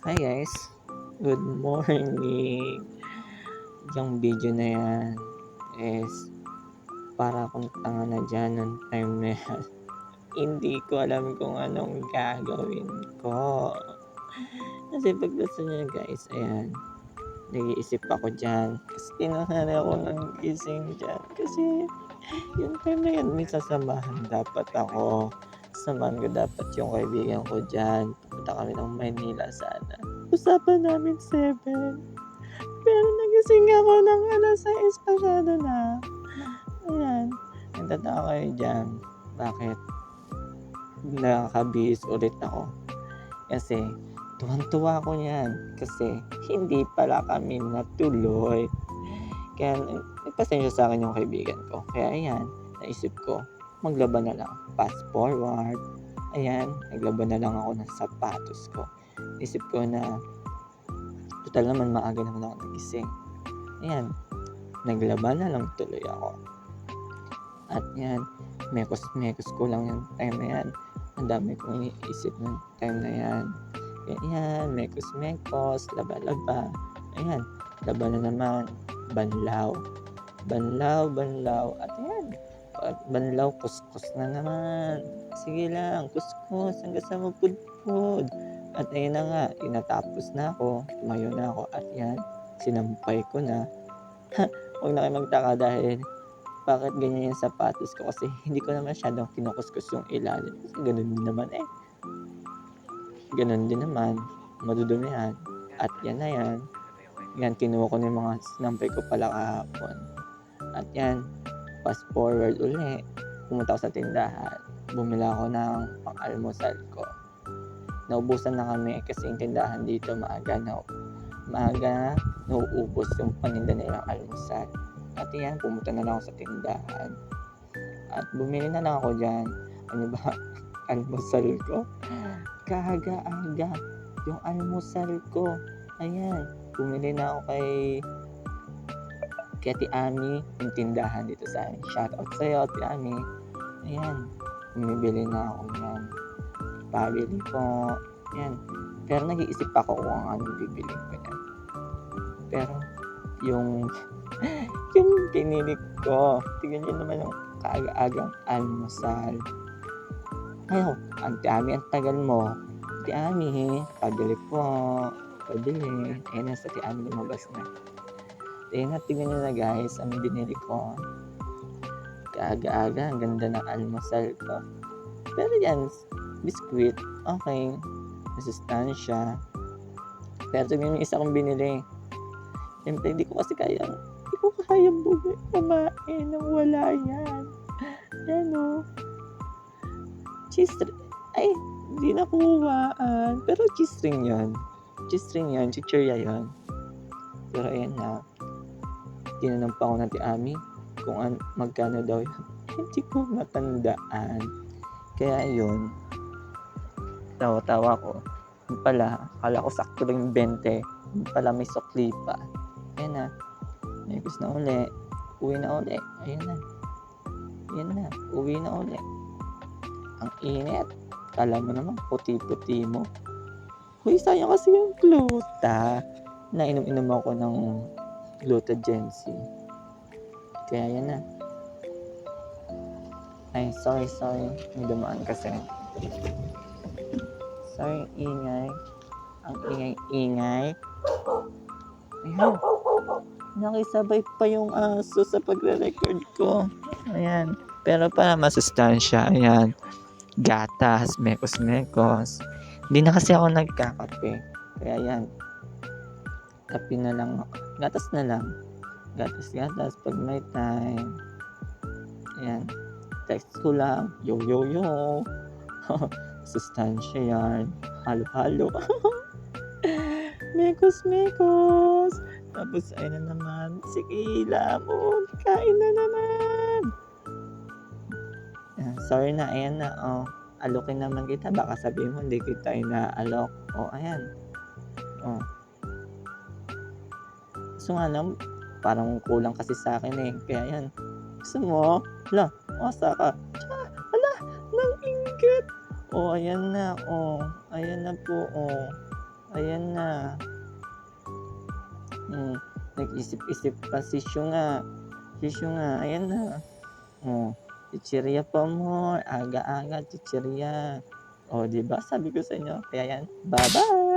Hi guys, good morning. Yung video na yan is para akong tanga na dyan ng time na yan. Hindi ko alam kung anong gagawin ko. Kasi pagdating niya guys, ayan, nag-iisip ako dyan. Kasi kinuha ako ng gising dyan. Kasi yung time na yan, may sasamahan dapat ako. Samahan ko dapat yung kaibigan ko dyan. Pupunta kami ng Maynila sana. Usapan namin 7. Pero nagising ako ng 6:00 pasyado na. Ayan, nagtataka kayo diyan, bakit nakakabihis ulit ako. Kasi tuwang-tuwa ako niyan, kasi hindi pala kami natuloy. Kaya nagpasensya sa'kin yung kaibigan ko. Kaya ayan, naisip ko maglaban na lang, fast forward. Ayan, naglaban na lang ako ng sapatos ko. Isip ko na tutal naman maaga naman ako nagising. Ayan, naglaba na lang tuloy ako. At yan, mekos-mekos ko lang yung time na yan. Ang dami kong iniisip ng time na yan. Kaya yan, mekos-mekos, laba-laba. Ayan, laba na naman, banlaw. Banlaw. At yan, banlaw, kuskus na naman. Sige lang, kuskus hanggang sa mapudpud. At ayun na nga, tinatapos na ako, tumayo na ako. At yan, sinampay ko na. Huwag na kayo magtaka dahil bakit ganyan yung sapatos ko, kasi hindi ko na masyadong kinukuskus yung ilalim. Kasi ganun din naman, madudumihan. At yan na yan. Yan, kinuha ko na yung mga sinampay ko pala kahapon. At yan, fast forward uli. Pumunta ako sa tindahan. Bumili ako ng pang-almusal ko. Naubusan na kami kasi yung tindahan dito maaga nauubos yung paninda nilang almusal. At yan, pumunta na lang ako sa tindahan. At bumili na lang ako dyan. Ano ba? Almusal ko. Kaga-aga. Yung almusal ko. Ayan. Bumili na ako kay Ate Ami. Yung tindahan dito sa akin. Shoutout sa'yo, Ate Ami. Ayan. Bumibili na ako yan. Pabili ko. Ayan. Pero nag-iisip ako kung anong bibili ko yan. Pero yung pinili ko, tignan nyo naman yung kaaga-agang almusal. Ayaw, Ate Ami, ang tagal mo. Ate Ami, pabili po. Pabili. Ayun na, sa Ate Ami lumabas na. Ayun na, tignan nyo na guys, ang binili ko. Kaaga-aga, ang ganda ng almusal ko. Pero yan, biskuit, okay. Masustansya. Pero tignan nyo yung isa kong binili. Siyempre, hindi ko kaya kumain nang wala yan. Yan o. Cheese ring. Ay, hindi nakuhaan. Pero cheese ring yan. Chichirya yan. Pero ayan na. Tinanong pa ako ng Ate Ami kung magkano daw yan. Hindi ko matandaan. Kaya yun. Tawa-tawa ko. Yung pala, akala ko sakto lang 20. Yung pala may sukli pa. Ayan na. Mekos na uli. Uwi na uli. Ayan na. Uwi na uli. Ang init. Kala mo naman, puti-puti mo. Uy, sayang kasi yung gluta. Nainom-inom ako ng gluta Gen-Z. Kaya yan na. Ay, sorry. May dumaan kasi. Sorry, ingay. Ang ingay. Ayan. Nakisabay pa yung aso sa pagre-record ko. Ayan. Pero para masustansya, ayan. Gatas, mekos. Hindi na kasi ako nagkakape. Kaya yan. Kape na lang. Gatas na lang. Gatas pag may time. Ayan. Text ko lang. Yo. Sustansya yan. Halo. Mekos. Tapos ayun na naman. Sige, lamon. Kain na naman. Sorry na, ayan na. Oh, alokin naman kita. Baka sabihin mo hindi kita inaalok. Oh, ayan. Oh. So nga lang, parang kulang kasi sa akin eh. Kaya yan. Gusto mo? Hala, masa ka. Hala, nang inggit. Oh, ayan na. Oh, ayan na po. Oh. Ayan na. Hmm, nag-isip-isip pa si Shunga. Si Shunga, ayan na. Oh, chichirya pa more, aga-aga chichirya. Oh, 'di ba sabi ko sa inyo? Kaya yan, bye-bye.